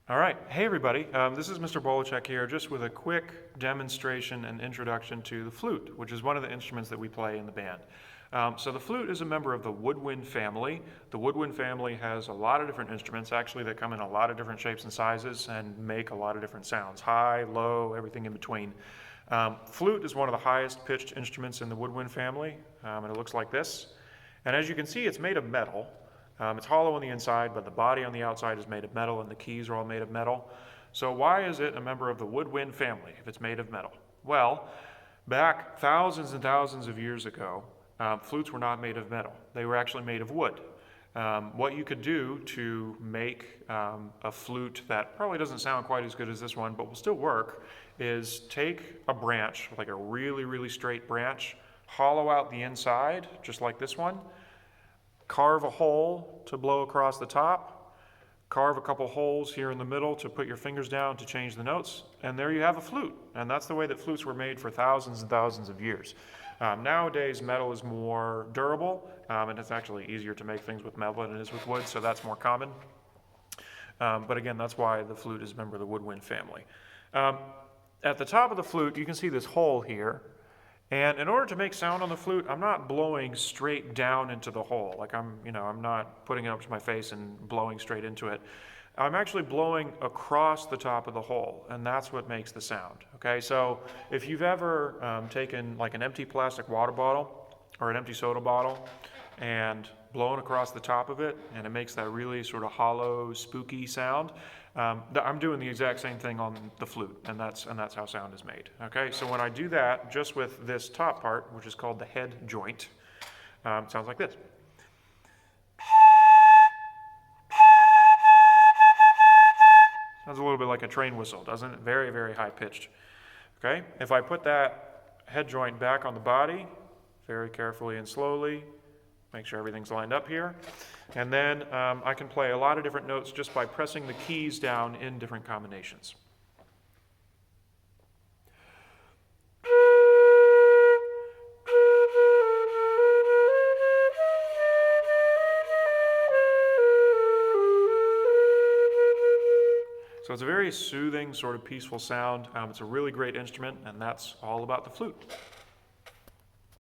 All right, hey everybody, this is Mr. Bolachek here, just with a quick demonstration and introduction to the flute, which is one of the instruments that we play in the band. So the flute is a member of the woodwind family. The woodwind family has a lot of different instruments, actually, that come in a lot of different shapes and sizes and make a lot of different sounds, high, low, everything in between. Flute is one of the highest pitched instruments in the woodwind family, and it looks like this. And as you can see, it's made of metal. It's hollow on the inside, but the body on the outside is made of metal, and the keys are all made of metal. So why is it a member of the woodwind family if it's made of metal? Well, back thousands and thousands of years ago, flutes were not made of metal. They were actually made of wood. What you could do to make a flute that probably doesn't sound quite as good as this one, but will still work, is take a branch, like a really, really straight branch, hollow out the inside, just like this one, carve a hole to blow across the top, carve a couple holes here in the middle to put your fingers down to change the notes, and there you have a flute. And that's the way that flutes were made for thousands and thousands of years. Nowadays, metal is more durable, and it's actually easier to make things with metal than it is with wood, so that's more common. But again, that's why the flute is a member of the woodwind family. At the top of the flute, you can see this hole here. And in order to make sound on the flute, I'm not blowing straight down into the hole. Like I'm not putting it up to my face and blowing straight into it. I'm actually blowing across the top of the hole, and that's what makes the sound. Okay, so if you've ever taken like an empty plastic water bottle or an empty soda bottle and blown across the top of it, and it makes that really sort of hollow, spooky sound, I'm doing the exact same thing on the flute, and that's how sound is made. Okay, so when I do that, just with this top part, which is called the head joint, it sounds like this. Sounds a little bit like a train whistle, doesn't it? Very, very high pitched. Okay, if I put that head joint back on the body, very carefully and slowly, make sure everything's lined up here. And then I can play a lot of different notes just by pressing the keys down in different combinations. So it's a very soothing, sort of peaceful sound. It's a really great instrument, and that's all about the flute.